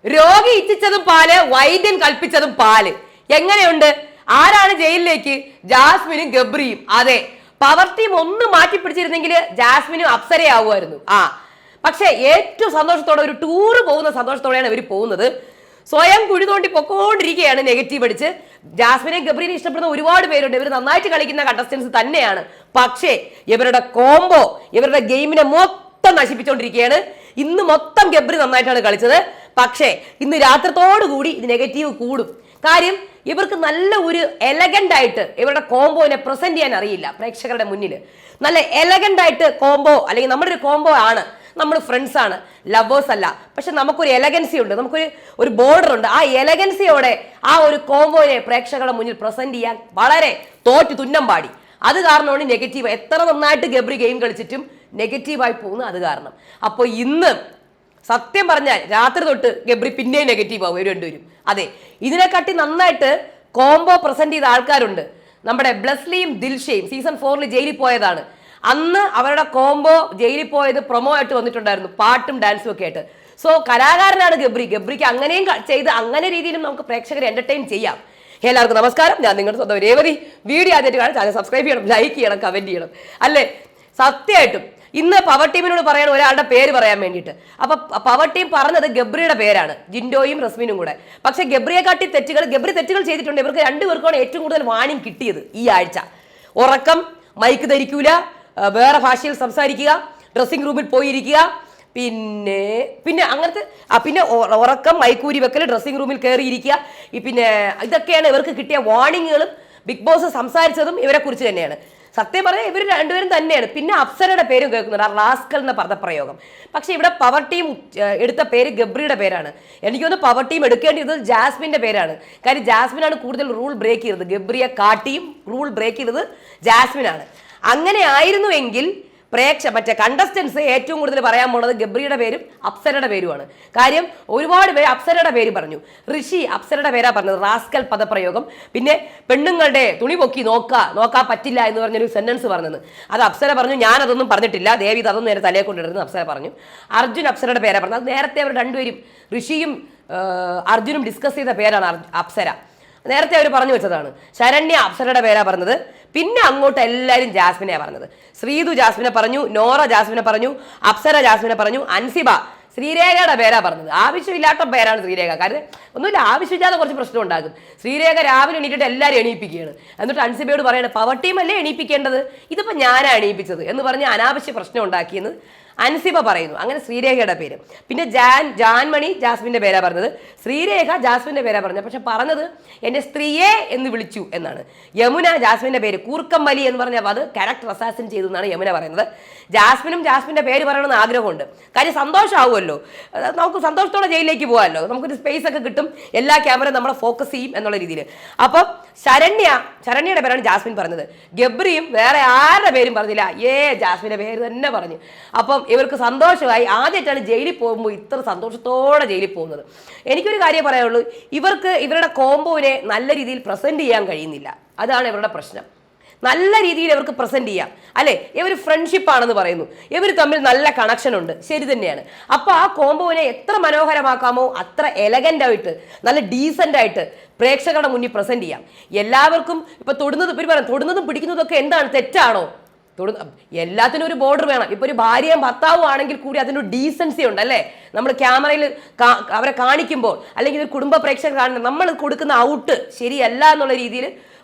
രോഗി ഇച്ഛിച്ചതും പാല്, വൈദ്യൻ കൽപ്പിച്ചതും പാല്. എങ്ങനെയുണ്ട്? ആരാണ് ജയിലിലേക്ക്? ജാസ്മിനും ഗബ്രിയും. അതെ, പവർ ടീം ഒന്ന് മാറ്റി പിടിച്ചിരുന്നെങ്കിൽ ജാസ്മിനും അപ്സരയാവുമായിരുന്നു. പക്ഷെ ഏറ്റവും സന്തോഷത്തോടെ, ഒരു ടൂറ് പോകുന്ന സന്തോഷത്തോടെയാണ് ഇവർ പോകുന്നത്. സ്വയം കുഴി തോണ്ടി പൊക്കോണ്ടിരിക്കുകയാണ് നെഗറ്റീവ് അടിച്ച്. ജാസ്മിനെ ഗബ്രീനെ ഇഷ്ടപ്പെടുന്ന ഒരുപാട് പേരുണ്ട്. ഇവർ നന്നായിട്ട് കളിക്കുന്ന കണ്ടസ്റ്റൻസ് തന്നെയാണ്. പക്ഷേ ഇവരുടെ കോംബോ ഇവരുടെ ഗെയിമിനെ മൊത്തം നശിപ്പിച്ചുകൊണ്ടിരിക്കുകയാണ്. ഇന്ന് മൊത്തം ഗബ്രി നന്നായിട്ടാണ് കളിച്ചത്. പക്ഷേ ഇന്ന് രാത്രിത്തോടു കൂടി ഇത് നെഗറ്റീവ് കൂടും. കാര്യം ഇവർക്ക് നല്ല ഒരു എലഗന്റ് ആയിട്ട് ഇവരുടെ കോംബോനെ പ്രസന്റ് ചെയ്യാൻ അറിയില്ല പ്രേക്ഷകരുടെ മുന്നിൽ. നല്ല എലഗന്റ് ആയിട്ട് കോംബോ, അല്ലെങ്കിൽ നമ്മുടെ ഒരു കോംബോ ആണ്, നമ്മൾ ഫ്രണ്ട്സ് ആണ്, ലവേഴ്സ് അല്ല. പക്ഷെ നമുക്കൊരു എലഗൻസി ഉണ്ട്, നമുക്കൊരു ബോർഡർ ഉണ്ട്. ആ എലഗൻസിയോടെ ആ ഒരു കോംബോനെ പ്രേക്ഷകരുടെ മുന്നിൽ പ്രസന്റ് ചെയ്യാൻ വളരെ തുന്നം പാടി. അത് കാരണമാണ് നെഗറ്റീവ്. എത്ര നന്നായിട്ട് ഗബ്രി ഗെയിം കളിച്ചിട്ടും നെഗറ്റീവായി പോകുന്നത് അത് കാരണം. അപ്പോൾ ഇന്ന് സത്യം പറഞ്ഞാൽ രാത്രി തൊട്ട് ഗബ്രി പിന്നെയും നെഗറ്റീവ് ആവും ഇവർ രണ്ടുപേരും. അതെ, ഇതിനെക്കാട്ടി നന്നായിട്ട് കോംബോ പ്രസന്റ് ചെയ്ത ആൾക്കാരുണ്ട്. നമ്മുടെ ബ്ലസ്ലിയും ദിൽഷയും സീസൺ 4 ജയിലിൽ പോയതാണ്. അന്ന് അവരുടെ കോംബോ ജയിലിൽ പോയത് പ്രൊമോ ആയിട്ട് വന്നിട്ടുണ്ടായിരുന്നു, പാട്ടും ഡാൻസും ഒക്കെ ആയിട്ട്. സോ കലാകാരനാണ് ഗബ്രിക്ക് അങ്ങനെയും ചെയ്ത് അങ്ങനെ രീതിയിലും നമുക്ക് പ്രേക്ഷകരെ എന്റർടൈൻ ചെയ്യാം. എല്ലാവർക്കും നമസ്കാരം, ഞാൻ നിങ്ങളുടെ സ്വന്തം രേവതി. വീഡിയോ ആദ്യമായിട്ട് കാണാൻ ചാനൽ സബ്സ്ക്രൈബ് ചെയ്യണം, ലൈക്ക് ചെയ്യണം, കമന്റ് ചെയ്യണം. അല്ലേ, സത്യമായിട്ടും ഇന്ന് പവർ ടീമിനോട് പറയണം ഒരാളുടെ പേര് പറയാൻ വേണ്ടിയിട്ട്. അപ്പൊ പവർ ടീം പറഞ്ഞത് ഗബ്രിയുടെ പേരാണ്, ജിൻഡോയും റസ്മിനും കൂടെ. പക്ഷെ ഗബ്രിയെ കാട്ടി ഗബ്രി തെറ്റുകൾ ചെയ്തിട്ടുണ്ട്. ഇവർക്ക് രണ്ടുപേർക്കാണ് ഏറ്റവും കൂടുതൽ വാണിംഗ് കിട്ടിയത് ഈ ആഴ്ച. ഉറക്കം, മൈക്ക് ധരിക്കൂല, വേറെ ഭാഷയിൽ സംസാരിക്കുക, ഡ്രസ്സിംഗ് റൂമിൽ പോയിരിക്കുക, പിന്നെ അങ്ങനത്തെ പിന്നെ ഉറക്കം, മൈക്കൂരി വെക്കൽ, ഡ്രസ്സിംഗ് റൂമിൽ കയറിയിരിക്കുക. പിന്നെ ഇതൊക്കെയാണ് ഇവർക്ക് കിട്ടിയ വാണിങ്ങുകളും. ബിഗ് ബോസ് സംസാരിച്ചതും ഇവരെ കുറിച്ച് തന്നെയാണ്. സത്യം പറഞ്ഞാൽ ഇവർ രണ്ടുപേരും തന്നെയാണ്. പിന്നെ അപ്സരയുടെ പേരും കേൾക്കുന്നുണ്ട്, ആ റാസ്കൽ എന്ന പദപ്രയോഗം. പക്ഷെ ഇവിടെ പവർ ടീം എടുത്ത പേര് ഗബ്രിയുടെ പേരാണ്. എനിക്കൊന്ന് പവർ ടീം എടുക്കേണ്ടത് ജാസ്മിന്റെ പേരാണ്. കാര്യം ജാസ്മിനാണ് കൂടുതൽ റൂൾ ബ്രേക്ക് ചെയ്തത്. ഗബ്രിയെ കാട്ടിയും റൂൾ ബ്രേക്ക് ചെയ്തത് ജാസ്മിനാണ്. അങ്ങനെ ആയിരുന്നുവെങ്കിൽ മറ്റേ കണ്ടസ്റ്റൻസ് ഏറ്റവും കൂടുതൽ പറയാൻ പോണത് ഗബ്രിയുടെ പേരും അപ്സരയുടെ പേരുമാണ്. കാര്യം ഒരുപാട് പേര് അപ്സരയുടെ പേര് പറഞ്ഞു. ഋഷി അപ്സരയുടെ പേരാ പറഞ്ഞത്, റാസ്കൽ പദപ്രയോഗം. പിന്നെ പെണ്ണുങ്ങളുടെ തുണി പൊക്കി നോക്കാൻ പറ്റില്ല എന്ന് പറഞ്ഞൊരു സെന്റൻസ് പറഞ്ഞത് അത് അപ്സര പറഞ്ഞു. ഞാൻ അതൊന്നും പറഞ്ഞിട്ടില്ല, ദേവി അതൊന്നും നേരെ തലയെ കൊണ്ടിരുന്നത് അപ്സര പറഞ്ഞു. അർജുൻ അപ്സരയുടെ പേരാ പറഞ്ഞത്. അത് നേരത്തെ അവർ രണ്ടുപേരും ഋഷിയും അർജുനും ഡിസ്കസ് ചെയ്ത പേരാണ് അപ്സര. നേരത്തെ അവർ പറഞ്ഞു വെച്ചതാണ്. ശരണ്യ അപ്സരയുടെ പേരാ പറഞ്ഞത്. പിന്നെ അങ്ങോട്ട് എല്ലാവരും ജാസ്മിനെയാണ് പറഞ്ഞത്. ശ്രീതു ജാസ്മിനെ പറഞ്ഞു, നോറ ജാസ്മിനെ പറഞ്ഞു, അപ്സര ജാസ്മിനെ പറഞ്ഞു, അൻസിബ ശ്രീരേഖയുടെ പേരാ പറഞ്ഞത്. ആവശ്യമില്ലാത്ത പേരാണ് ശ്രീരേഖ. കാരണം ഒന്നുമില്ല, ആവശ്യമില്ലാതെ കുറച്ച് പ്രശ്നം ഉണ്ടാകും. ശ്രീരേഖ രാവിലെ എണീറ്റിട്ട് എല്ലാവരും എണീപ്പിക്കുകയാണ്. എന്നിട്ട് അൻസിബയോട് പറയണത് പവർ ടീമല്ലേ എണീപ്പിക്കേണ്ടത്, ഇതിപ്പോൾ ഞാനാണ് എണീപ്പിച്ചത് എന്ന് പറഞ്ഞ് അനാവശ്യ പ്രശ്നം ഉണ്ടാക്കിയെന്ന് അൻസിബ പറയുന്നു. അങ്ങനെ ശ്രീരേഖയുടെ പേര്. പിന്നെ ജാൻമണി ജാസ്മിന്റെ പേരാ പറഞ്ഞത്. ശ്രീരേഖ ജാസ്മിന്റെ പേരാ പറഞ്ഞത്. പക്ഷെ പറഞ്ഞത് എന്റെ സ്ത്രീയെ എന്ന് വിളിച്ചു എന്നാണ്. യമുന ജാസ്മിന്റെ പേര് കൂർക്കമ്മലി എന്ന് പറഞ്ഞാൽ അത് ക്യാരക്ടർ അസാസിൻ ചെയ്തു എന്നാണ് യമുന പറയുന്നത്. ജാസ്മിന്റെ പേര് പറയണമെന്ന് ആഗ്രഹമുണ്ട്. കാര്യം സന്തോഷമാവുമല്ലോ, നമുക്ക് സന്തോഷത്തോടെ ജയിലിലേക്ക് പോകാമല്ലോ, നമുക്കൊരു സ്പേസ് ഒക്കെ കിട്ടും, എല്ലാ ക്യാമറയും നമ്മളെ ഫോക്കസ് ചെയ്യും എന്നുള്ള രീതിയിൽ. അപ്പം ശരണ്യയുടെ പേരാണ് ജാസ്മിൻ പറഞ്ഞത്. ഗബ്രിയും വേറെ ആരുടെ പേരും പറഞ്ഞില്ല, ജാസ്മിന്റെ പേര് തന്നെ പറഞ്ഞു. അപ്പം ഇവർക്ക് സന്തോഷമായി. ആദ്യമായിട്ടാണ് ജയിലിൽ പോകുമ്പോൾ ഇത്ര സന്തോഷത്തോടെ ജയിലിൽ പോകുന്നത്. എനിക്കൊരു കാര്യം പറയാനുള്ളൂ, ഇവരുടെ കോംബോനെ നല്ല രീതിയിൽ പ്രസന്റ് ചെയ്യാൻ കഴിയുന്നില്ല. അതാണ് ഇവരുടെ പ്രശ്നം. നല്ല രീതിയിൽ ഇവർക്ക് പ്രസന്റ് ചെയ്യാം, അല്ലെ? ഇവർ ഫ്രണ്ട്ഷിപ്പ് ആണെന്ന് പറയുന്നു, ഇവർ തമ്മിൽ നല്ല കണക്ഷൻ ഉണ്ട്, ശരി തന്നെയാണ്. അപ്പൊ ആ കോംബോനെ എത്ര മനോഹരമാക്കാമോ അത്ര എലഗന്റ് ആയിട്ട്, നല്ല ഡീസന്റ് ആയിട്ട് പ്രേക്ഷകരുടെ മുന്നിൽ പ്രസന്റ് ചെയ്യാം. എല്ലാവർക്കും ഇപ്പൊ തൊടുന്നതും പിടിക്കുന്നതും ഒക്കെ എന്താണ്, തെറ്റാണോ? എല്ലാത്തിനും ഒരു ബോർഡർ വേണം. ഇപ്പൊ ഒരു ഭാര്യയും ഭർത്താവും ആണെങ്കിൽ കൂടി അതിനൊരു ഡീസൻസി ഉണ്ട്, അല്ലേ? നമ്മൾ ക്യാമറയിൽ അവരെ കാണിക്കുമ്പോൾ, അല്ലെങ്കിൽ ഒരു കുടുംബ പ്രേക്ഷകർ കാണുന്ന നമ്മൾ കൊടുക്കുന്ന ഔട്ട് ശരിയല്ല എന്നുള്ള രീതിയിൽ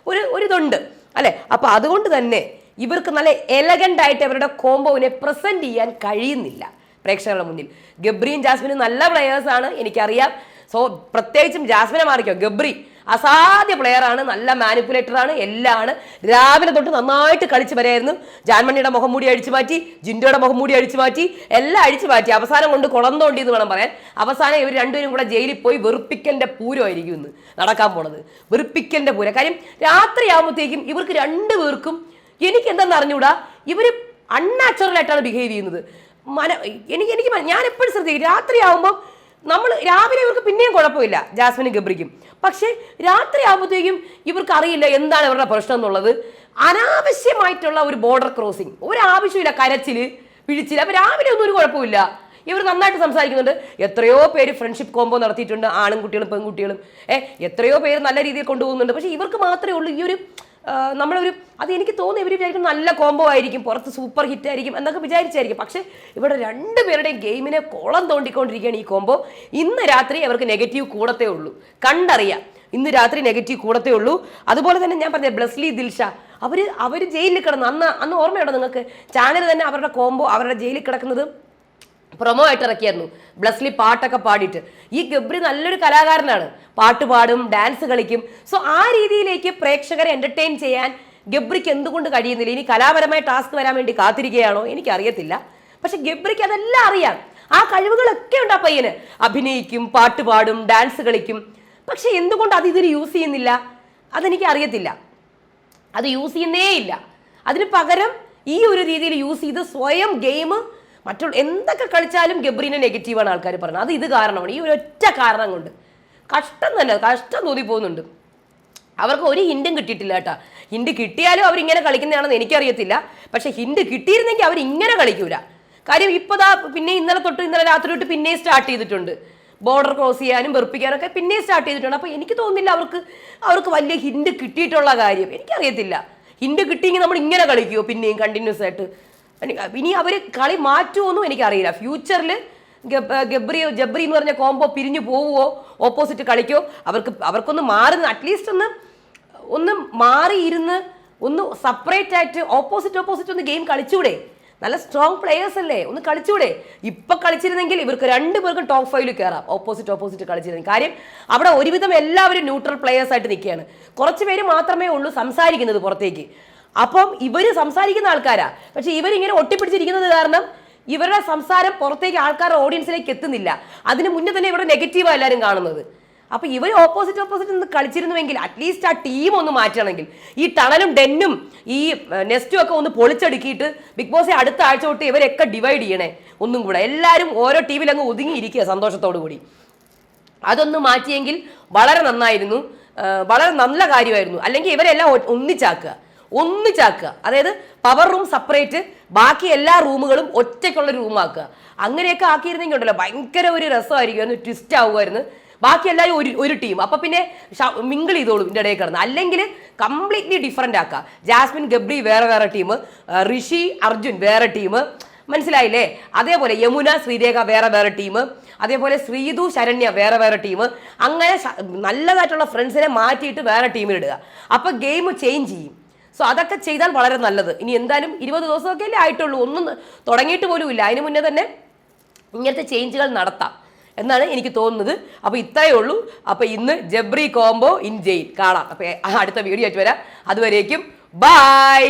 ഒരിതുണ്ട്, അല്ലെ? അപ്പൊ അതുകൊണ്ട് തന്നെ ഇവർക്ക് നല്ല എലഗന്റ് ആയിട്ട് അവരുടെ കോംബോവിനെ പ്രസന്റ് ചെയ്യാൻ കഴിയുന്നില്ല പ്രേക്ഷകരുടെ മുന്നിൽ. ഗബ്രിയും ജാസ്മിനും നല്ല പ്ലെയേഴ്സ് ആണ്, എനിക്കറിയാം. സോ പ്രത്യേകിച്ചും ജാസ്മിനെ മാറിക്കോ, ഗബ്രി അസാധ്യ പ്ലെയർ ആണ്, നല്ല മാനിപ്പുലേറ്റർ ആണ്, എല്ലാം ആണ്. രാവിലെ തൊട്ട് നന്നായിട്ട് കളിച്ച് വരായിരുന്നു. ജാൻമണിയുടെ മുഖം മൂടി അടിച്ചു മാറ്റി, ജിൻഡോയുടെ മുഖം മൂടി അടിച്ചു മാറ്റി, എല്ലാം അടിച്ചു മാറ്റി. അവസാനം കൊണ്ട് കുളന്തോണ്ടി എന്ന് വേണം പറയാൻ. അവസാനം ഇവർ രണ്ടുപേരും കൂടെ ജയിലിൽ പോയി വെറുപ്പിക്കലിന്റെ പൂരമായിരിക്കും ഇന്ന് നടക്കാൻ പോണത്. വെറുപ്പിക്കലിന്റെ പൂരം. കാര്യം രാത്രിയാകുമ്പോഴത്തേക്കും ഇവർക്ക് രണ്ടുപേർക്കും എനിക്ക് എന്താണെന്ന് അറിഞ്ഞൂടാ, ഇവർ അൺനാച്ചുറൽ ആയിട്ടാണ് ബിഹേവ് ചെയ്യുന്നത്. ഞാൻ എപ്പോഴും ശ്രദ്ധിക്കും, രാത്രിയാവുമ്പം രാവിലെ ഇവർക്ക് പിന്നെയും കുഴപ്പമില്ല ജാസ്മിനും ഗബ്രിക്കും. പക്ഷെ രാത്രി ആകുമ്പോഴത്തേക്കും ഇവർക്ക് അറിയില്ല എന്താണ് ഇവരുടെ പ്രശ്നം എന്നുള്ളത്. അനാവശ്യമായിട്ടുള്ള ഒരു ബോർഡർ ക്രോസിങ്, ഒരാവശ്യമില്ല, കരച്ചില് പിഴിച്ചില്ല. അപ്പൊ രാവിലെ ഒന്നും ഒരു കുഴപ്പമില്ല, ഇവർ നന്നായിട്ട് സംസാരിക്കുന്നുണ്ട്. എത്രയോ പേര് ഫ്രണ്ട്ഷിപ്പ് കോംബോ നടത്തിയിട്ടുണ്ട്, ആണും കുട്ടികളും പെൺകുട്ടികളും. എത്രയോ പേര് നല്ല രീതിയിൽ കൊണ്ടുപോകുന്നുണ്ട്. പക്ഷെ ഇവർക്ക് മാത്രമേ ഉള്ളൂ ഈ ഒരു നമ്മളൊരു അത് എനിക്ക് തോന്നുന്നു ഇവർ വിചാരിക്കും നല്ല കോംബോ ആയിരിക്കും, പുറത്ത് സൂപ്പർ ഹിറ്റ് ആയിരിക്കും എന്നൊക്കെ വിചാരിച്ചായിരിക്കും. പക്ഷെ ഇവിടെ രണ്ടുപേരുടെയും ഗെയിമിനെ കോളം തോണ്ടിക്കൊണ്ടിരിക്കുകയാണ് ഈ കോംബോ. ഇന്ന് രാത്രി അവർക്ക് നെഗറ്റീവ് കൂടത്തേ ഉള്ളൂ, കണ്ടറിയാം. ഇന്ന് രാത്രി നെഗറ്റീവ് കൂടത്തേ ഉള്ളൂ. അതുപോലെ തന്നെ ഞാൻ പറഞ്ഞ ബ്ലസ്ലി ദിൽഷ, അവർ ജയിലിൽ കിടന്നു. അന്ന് ഓർമ്മയുണ്ടോ നിങ്ങൾക്ക്? ചാനൽ തന്നെ അവരുടെ കോംബോ, അവരുടെ ജയിലിൽ കിടക്കുന്നത് പ്രൊമോ ആയിട്ട് ഇറക്കിയായിരുന്നു. ബ്ലസ്ലി പാട്ടൊക്കെ പാടിയിട്ട്. ഈ ഗബ്രി നല്ലൊരു കലാകാരനാണ്, പാട്ട് പാടും, ഡാൻസ് കളിക്കും. സോ ആ രീതിയിലേക്ക് പ്രേക്ഷകരെ എന്റർടൈൻ ചെയ്യാൻ ഗബ്രിക്ക് എന്തുകൊണ്ട് കഴിയുന്നില്ല? ഇനി കലാപരമായ ടാസ്ക് വരാൻ വേണ്ടി കാത്തിരിക്കുകയാണോ എനിക്കറിയത്തില്ല. പക്ഷെ ഗബ്രിക്ക് അതെല്ലാം അറിയാം, ആ കഴിവുകളൊക്കെ ഉണ്ട് ആ പയ്യന്. അഭിനയിക്കും, പാട്ട് പാടും, ഡാൻസ് കളിക്കും. പക്ഷെ എന്തുകൊണ്ട് അത് ഇതിൽ യൂസ് ചെയ്യുന്നില്ല അതെനിക്ക് അറിയത്തില്ല. അത് യൂസ് ചെയ്യുന്നേ ഇല്ല. അതിന് പകരം ഈ ഒരു രീതിയിൽ യൂസ് ചെയ്ത് സ്വയം ഗെയിം മറ്റുള്ള എന്തൊക്കെ കളിച്ചാലും ഗബ്രീനെ നെഗറ്റീവാണ് ആൾക്കാർ പറയുന്നത്. അത് ഇത് കാരണമാണ്, ഈ ഒരൊറ്റ കാരണം കൊണ്ട്. കഷ്ടം തന്നെ, കഷ്ടം തോന്നി പോകുന്നുണ്ട്. അവർക്ക് ഒരു ഹിൻറ്റും കിട്ടിയിട്ടില്ല കേട്ടോ. ഹിൻഡ് കിട്ടിയാലും അവരിങ്ങനെ കളിക്കുന്നതാണെന്ന് എനിക്കറിയത്തില്ല. പക്ഷെ ഹിൻഡ് കിട്ടിയിരുന്നെങ്കിൽ അവരിങ്ങനെ കളിക്കൂല. കാര്യം ഇപ്പതാ പിന്നെ ഇന്നലെ രാത്രി തൊട്ട് പിന്നെയും സ്റ്റാർട്ട് ചെയ്തിട്ടുണ്ട്. ബോർഡർ ക്രോസ് ചെയ്യാനും വെറുപ്പിക്കാനും ഒക്കെ പിന്നെയും സ്റ്റാർട്ട് ചെയ്തിട്ടുണ്ട്. അപ്പോൾ എനിക്ക് തോന്നുന്നില്ല അവർക്ക് വലിയ ഹിൻഡ് കിട്ടിയിട്ടുള്ള കാര്യം. എനിക്കറിയത്തില്ല. ഹിൻഡ് കിട്ടിയെങ്കിൽ നമ്മൾ ഇങ്ങനെ കളിക്കുമോ പിന്നെയും കണ്ടിന്യൂസ് ആയിട്ട്? ഇനി അവർ കളി മാറ്റുമോന്നും എനിക്കറിയില്ല. ഫ്യൂച്ചറിൽ ജബ്രി എന്ന് പറഞ്ഞ കോംബോ പിരിഞ്ഞു പോവുമോ, ഓപ്പോസിറ്റ് കളിക്കോ? അവർക്കൊന്ന് മാറി, അറ്റ്ലീസ്റ്റ് ഒന്ന് മാറിയിരുന്ന് ഒന്ന് സെപ്പറേറ്റ് ആയിട്ട് ഓപ്പോസിറ്റ് ഒന്ന് ഗെയിം കളിച്ചൂടെ? നല്ല സ്ട്രോങ് പ്ലേയേഴ്സ് അല്ലേ, ഒന്ന് കളിച്ചൂടെ? ഇപ്പൊ കളിച്ചിരുന്നെങ്കിൽ ഇവർക്ക് രണ്ടുപേർക്കും ടോപ്പ് 5 കയറാം. ഓപ്പോസിറ്റ് കളിച്ചിരുന്നെങ്കിൽ. കാര്യം അവിടെ ഒരുവിധം എല്ലാവരും ന്യൂട്രൽ പ്ലേയേഴ്സ് ആയിട്ട് നിൽക്കുകയാണ്. കുറച്ച് പേര് മാത്രമേ ഉള്ളൂ സംസാരിക്കുന്നത് പുറത്തേക്ക്. അപ്പം ഇവര് സംസാരിക്കുന്ന ആൾക്കാരാ. പക്ഷെ ഇവരിങ്ങനെ ഒട്ടിപ്പിടിച്ചിരിക്കുന്നത് കാരണം ഇവരുടെ സംസാരം പുറത്തേക്ക് ആൾക്കാരുടെ ഓഡിയൻസിലേക്ക് എത്തുന്നില്ല. അതിന് മുന്നേ തന്നെ ഇവിടെ നെഗറ്റീവാണ് എല്ലാവരും കാണുന്നത്. അപ്പൊ ഇവർ ഓപ്പോസിറ്റ് നിന്ന് കളിച്ചിരുന്നുവെങ്കിൽ അറ്റ്ലീസ്റ്റ് ആ ടീം ഒന്ന് മാറ്റണമെങ്കിൽ ഈ ടണലും ഡെന്നും ഈ നെസ്റ്റും ഒക്കെ ഒന്ന് പൊളിച്ചടുക്കിയിട്ട് ബിഗ് ബോസ് അടുത്ത ആഴ്ച തൊട്ട് ഇവരൊക്കെ ഡിവൈഡ് ചെയ്യണേ ഒന്നും കൂടെ. എല്ലാവരും ഓരോ ടീമിൽ അങ്ങ് ഒതുങ്ങിയിരിക്കുക സന്തോഷത്തോടു കൂടി. അതൊന്ന് മാറ്റിയെങ്കിൽ വളരെ നന്നായിരുന്നു, വളരെ നല്ല കാര്യമായിരുന്നു. അല്ലെങ്കിൽ ഇവരെല്ലാം ഒന്നിച്ചാക്കുക. അതായത് പവർ റൂം സെപ്പറേറ്റ്, ബാക്കി എല്ലാ റൂമുകളും ഒറ്റയ്ക്കുള്ള റൂമാക്കുക. അങ്ങനെയൊക്കെ ആക്കിയിരുന്നെങ്കിൽ ഉണ്ടല്ലോ ഭയങ്കര ഒരു രസമായിരിക്കും, ട്വിസ്റ്റ് ആവുമായിരുന്നു. ബാക്കി എല്ലാവരും ഒരു ടീം. അപ്പൊ പിന്നെ മിങ്കിൾ ചെയ്തോളും ഇതിൻ്റെ ഇടയിൽ കിടന്ന്. അല്ലെങ്കിൽ കംപ്ലീറ്റ്ലി ഡിഫറെന്റ് ആക്കുക. ജാസ്മിൻ ഗബ്രി വേറെ ടീം, ഋഷി അർജുൻ വേറെ ടീം, മനസ്സിലായില്ലേ? അതേപോലെ യമുന ശ്രീരേഖ വേറെ ടീം, അതേപോലെ ശ്രീതു ശരണ്യ വേറെ ടീം. അങ്ങനെ നല്ലതായിട്ടുള്ള ഫ്രണ്ട്സിനെ മാറ്റിയിട്ട് വേറെ ടീമിലിടുക. അപ്പൊ ഗെയിം ചേഞ്ച് ചെയ്യും. സോ അതൊക്കെ ചെയ്താൽ വളരെ നല്ലത്. ഇനി എന്തായാലും 20 ദിവസമൊക്കെ അല്ലേ ആയിട്ടുള്ളൂ, ഒന്നും തുടങ്ങിയിട്ട് പോലും ഇല്ല. അതിന് മുന്നേ തന്നെ ഇങ്ങനത്തെ ചേഞ്ചുകൾ നടത്താം എന്നാണ് എനിക്ക് തോന്നുന്നത്. അപ്പോൾ ഇത്രയേ ഉള്ളൂ. അപ്പോൾ ഇന്ന് ജബ്രി കോംബോ ഇൻ ജയിൽ കാണാം. അപ്പോൾ അടുത്ത വീഡിയോ ആയിട്ട് വരാം. അതുവരേക്കും ബൈ.